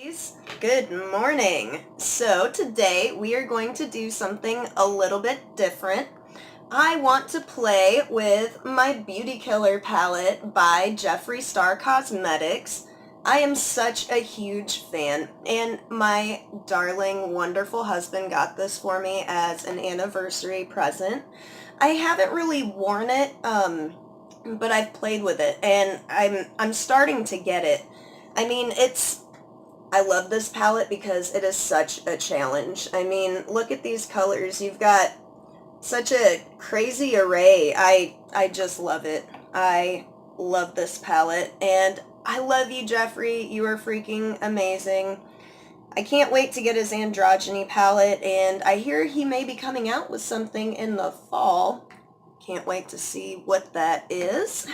Guys, good morning. So today we are going to do something a little bit different. I want to play with my Beauty Killer palette by Jeffree Star Cosmetics. I am such a huge fan, and my darling, wonderful husband got this for me as an anniversary present. I haven't really worn it, but I've played with it, and I'm starting to get it. I mean, I love this palette because it is such a challenge. I mean, look at these colors. You've got such a crazy array. I just love it. I love this palette, and I love you, Jeffree. You are freaking amazing. I can't wait to get his androgyny palette, and I hear he may be coming out with something in the fall. Can't wait to see what that is.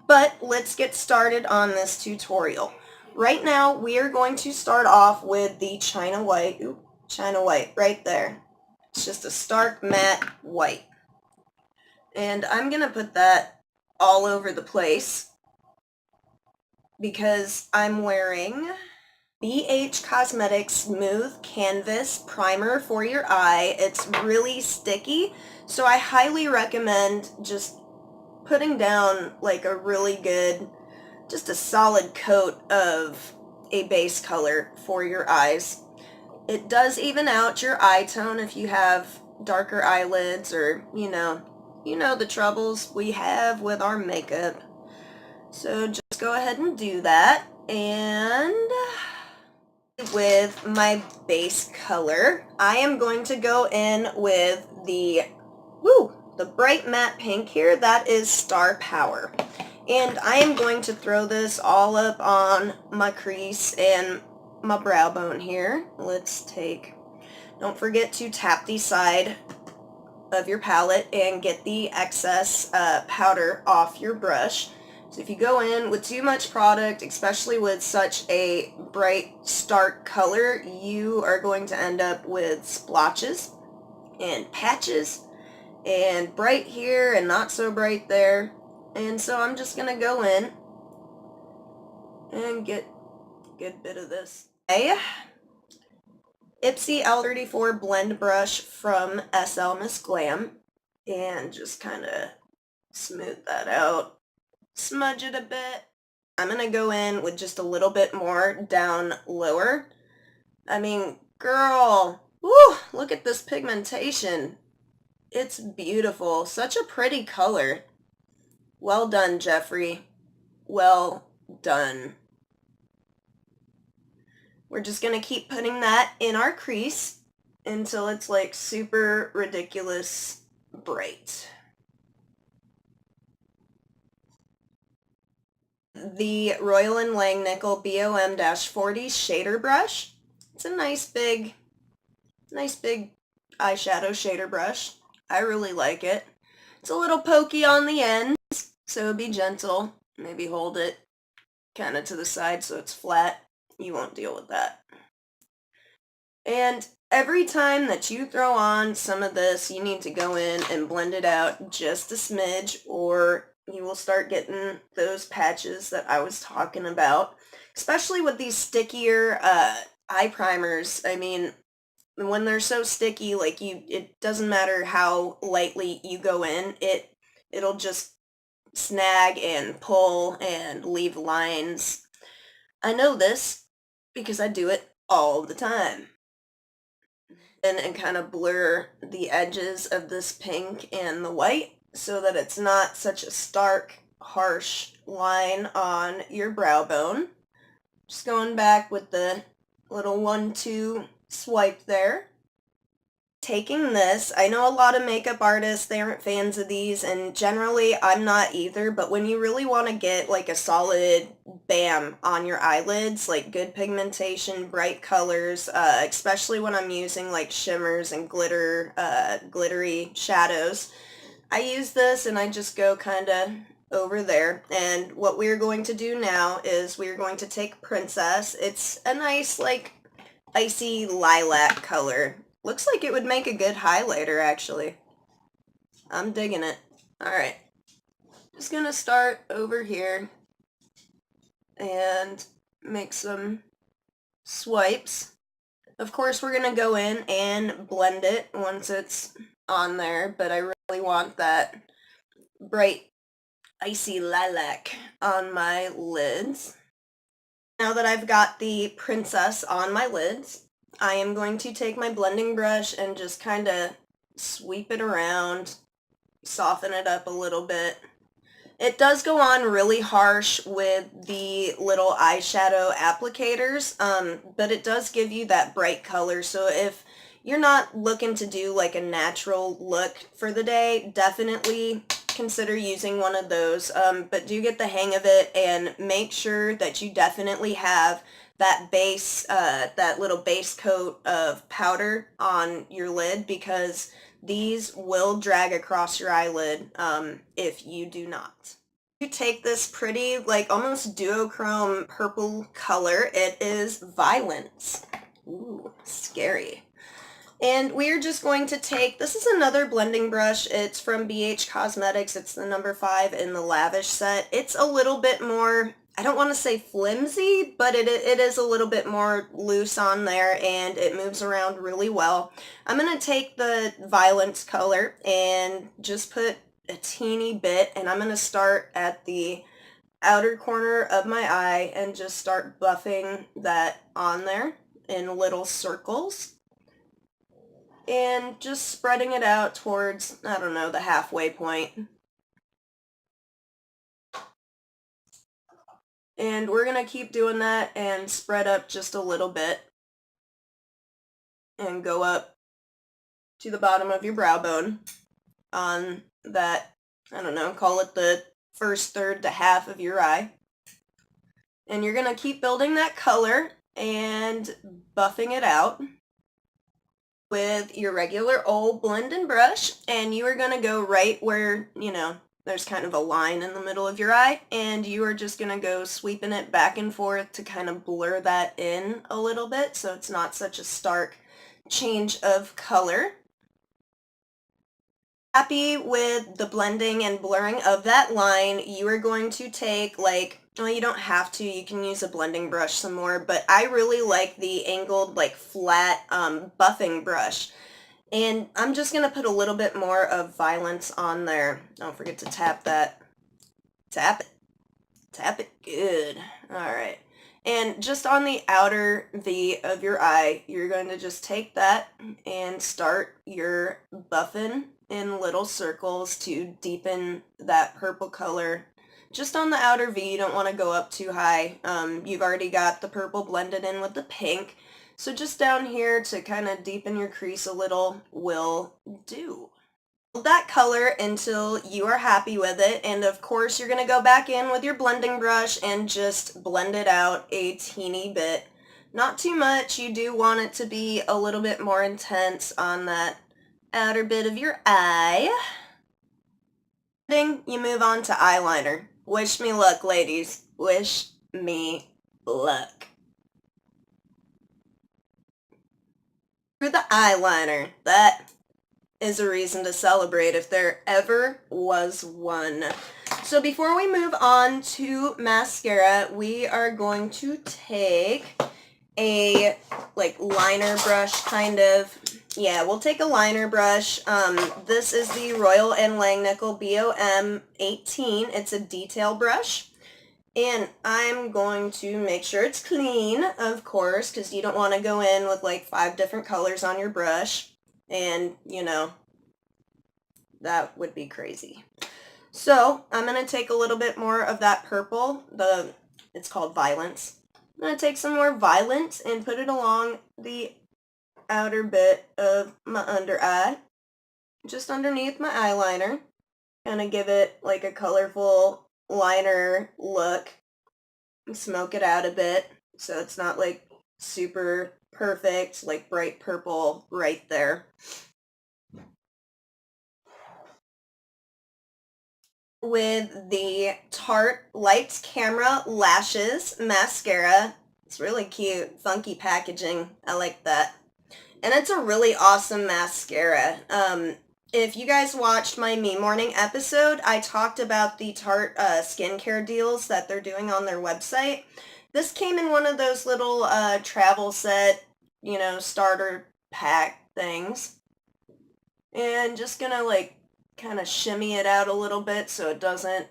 But let's get started on this tutorial. Right now, we are going to start off with the China White. Ooh, China White right there. It's just a stark matte white. And I'm going to put that all over the place because I'm wearing BH Cosmetics Smooth Canvas Primer for your eye. It's really sticky, so I highly recommend just putting down like a really good, just a solid coat of a base color for your eyes. It does even out your eye tone if you have darker eyelids or, you know the troubles we have with our makeup. So just go ahead and do that. And with my base color, I am going to go in with the bright matte pink here. That is Star Power. And I am going to throw this all up on my crease and my brow bone here. Don't forget to tap the side of your palette and get the excess powder off your brush. So if you go in with too much product, especially with such a bright, stark color, you are going to end up with splotches and patches and bright here and not so bright there. And so I'm just going to go in and get a good bit of this. Ipsy L34 blend brush from SL Miss Glam, and just kind of smooth that out. Smudge it a bit. I'm going to go in with just a little bit more down lower. I mean, girl, woo, look at this pigmentation. It's beautiful. Such a pretty color. Well done, Jeffree. Well done. We're just going to keep putting that in our crease until it's like super ridiculous bright. The Royal & Langnickel BOM-40 shader brush. It's a nice big eyeshadow shader brush. I really like it. It's a little pokey on the ends, so be gentle. Maybe hold it kind of to the side so it's flat. You won't deal with that. And every time that you throw on some of this, you need to go in and blend it out just a smidge, or you will start getting those patches that I was talking about, especially with these stickier eye primers. I mean, when they're so sticky, like it doesn't matter how lightly you go in, it'll just snag and pull and leave lines. I know this because I do it all the time. And kind of blur the edges of this pink and the white so that it's not such a stark, harsh line on your brow bone. Just going back with the little 1-2 swipe there. Taking this, I know a lot of makeup artists, they aren't fans of these, and generally I'm not either, but when you really want to get like a solid bam on your eyelids, like good pigmentation, bright colors, especially when I'm using like shimmers and glittery shadows, I use this and I just go kind of over there. And what we're going to do now is we're going to take Princess. It's a nice like icy lilac color. Looks like it would make a good highlighter, actually. I'm digging it. Alright. Just gonna start over here and make some swipes. Of course, we're going to go in and blend it once it's on there, but I really want that bright icy lilac on my lids. Now that I've got the princess on my lids, I am going to take my blending brush and just kind of sweep it around, soften it up a little bit. It does go on really harsh with the little eyeshadow applicators, but it does give you that bright color. So if you're not looking to do like a natural look for the day, definitely consider using one of those. But do get the hang of it and make sure that you definitely have that base, that little base coat of powder on your lid, because these will drag across your eyelid if you do not. You take this pretty, like almost duochrome purple color. It is Violence. Ooh, scary. And we are just going to take, this is another blending brush. It's from BH Cosmetics. It's the number 5 in the Lavish set. It's a little bit more, I don't want to say flimsy, but it is a little bit more loose on there, and it moves around really well. I'm going to take the Violence color and just put a teeny bit, and I'm going to start at the outer corner of my eye and just start buffing that on there in little circles. And just spreading it out towards, I don't know, the halfway point. And we're going to keep doing that and spread up just a little bit. And go up to the bottom of your brow bone on that, I don't know, call it the first third to half of your eye. And you're going to keep building that color and buffing it out with your regular old blending brush, and you are going to go right where, you know, there's kind of a line in the middle of your eye, and you are just going to go sweeping it back and forth to kind of blur that in a little bit so it's not such a stark change of color. Happy with the blending and blurring of that line, you are going to take, like, well, you don't have to, you can use a blending brush some more, but I really like the angled, like, flat buffing brush. And I'm just going to put a little bit more of Violence on there. Don't forget to tap that. Tap it. Tap it good. Alright. And just on the outer V of your eye, you're going to just take that and start your buffing in little circles to deepen that purple color. Just on the outer V, you don't want to go up too high. You've already got the purple blended in with the pink. So just down here to kind of deepen your crease a little will do. Build that color until you are happy with it, and of course you're going to go back in with your blending brush and just blend it out a teeny bit. Not too much, you do want it to be a little bit more intense on that outer bit of your eye. Then you move on to eyeliner. Wish me luck, ladies. Wish me luck. For the eyeliner, that is a reason to celebrate if there ever was one. So before we move on to mascara, we are going to take a like liner brush kind of. Yeah, we'll take a liner brush. This is the Royal & Langnickel BOM 18. It's a detail brush. And I'm going to make sure it's clean, of course, because you don't want to go in with like 5 different colors on your brush. And, you know, that would be crazy. So I'm going to take a little bit more of that purple. It's called Violence. I'm going to take some more Violence and put it along the outer bit of my under eye, just underneath my eyeliner. Kind of give it like a colorful liner look. Smoke it out a bit so it's not like super perfect, like bright purple right there. With the Tarte Lights Camera Lashes Mascara. It's really cute, funky packaging. I like that. And it's a really awesome mascara. If you guys watched my Me Morning episode, I talked about the Tarte skincare deals that they're doing on their website. This came in one of those little travel set, starter pack things. And just gonna like kind of shimmy it out a little bit so it doesn't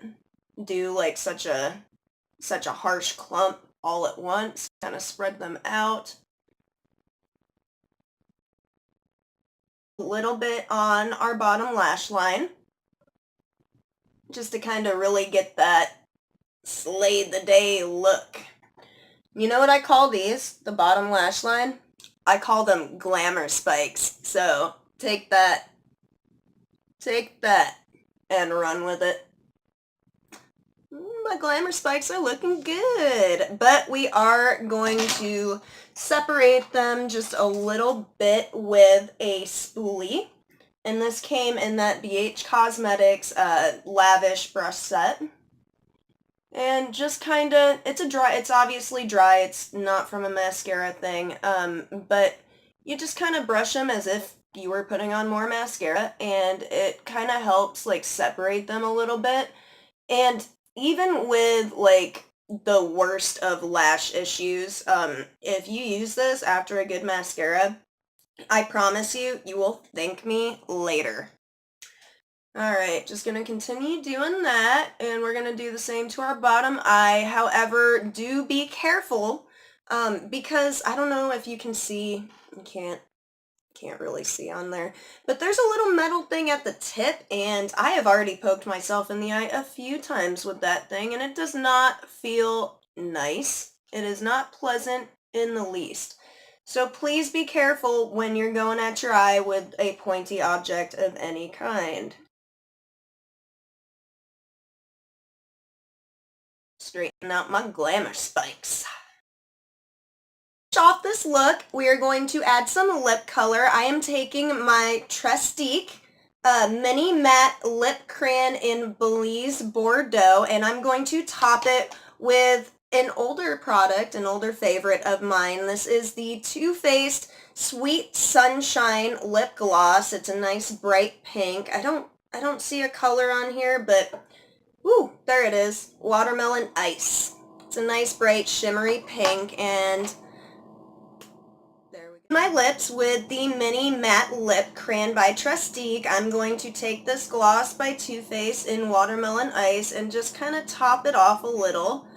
do like such a harsh clump all at once. Kind of spread them out. A little bit on our bottom lash line. Just to kind of really get that slayed the day look. You know what I call these? The bottom lash line? I call them glamour spikes. So take that and run with it. My glamour spikes are looking good, but we are going to separate them just a little bit with a spoolie. And this came in that BH Cosmetics Lavish brush set. And just kind of, it's obviously dry, it's not from a mascara thing, but you just kind of brush them as if you were putting on more mascara, and it kind of helps like separate them a little bit. And even with like the worst of lash issues, if you use this after a good mascara, I promise you, you will thank me later. Alright, just going to continue doing that, and we're going to do the same to our bottom eye. However, do be careful, because I don't know if you can see, you can't really see on there, but there's a little metal thing at the tip, and I have already poked myself in the eye a few times with that thing, and it does not feel nice. It is not pleasant in the least. So please be careful when you're going at your eye with a pointy object of any kind. Straighten out my glamour spikes. Off this look, we are going to add some lip color. I am taking my Trestique Mini Matte Lip Crayon in Belize Bordeaux, and I'm going to top it with an older product, an older favorite of mine. This is the Too Faced Sweet Sunshine Lip Gloss. It's a nice bright pink. I don't see a color on here, but ooh, there it is. Watermelon Ice. It's a nice bright shimmery pink, and there we go. My lips with the Mini Matte Lip Crayon by Trestique. I'm going to take this gloss by Too Faced in Watermelon Ice and just kind of top it off a little.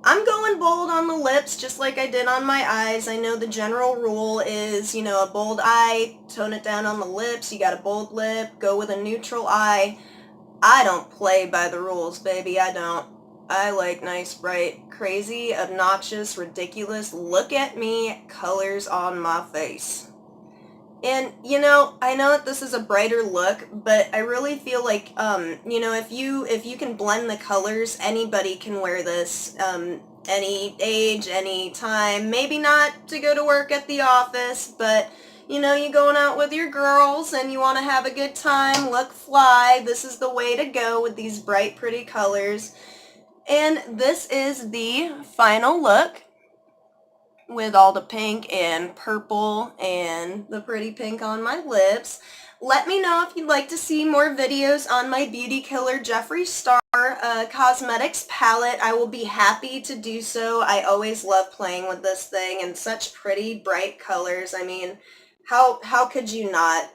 I'm going bold on the lips just like I did on my eyes. I know the general rule is, a bold eye, tone it down on the lips. You got a bold lip, go with a neutral eye. I don't play by the rules, baby, I don't. I like nice, bright, crazy, obnoxious, ridiculous, look at me colors on my face. And, I know that this is a brighter look, but I really feel like, if you can blend the colors, anybody can wear this, any age, any time. Maybe not to go to work at the office, but, you're going out with your girls and you want to have a good time, look fly. This is the way to go with these bright, pretty colors. And this is the final look with all the pink and purple and the pretty pink on my lips. Let me know if you'd like to see more videos on my Beauty Killer Jeffree Star Cosmetics palette. I will be happy to do so. I always love playing with this thing and such pretty bright colors. I mean, how could you not,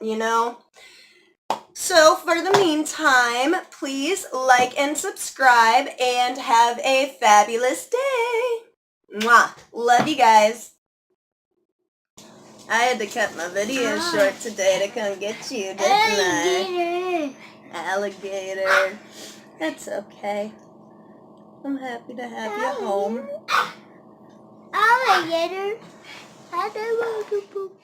So for the meantime, please like and subscribe and have a fabulous day. Mwah. Love you guys. I had to cut my video short today to come get you, didn't I? Alligator. That's okay. I'm happy to have you home. Alligator. I don't want to poop.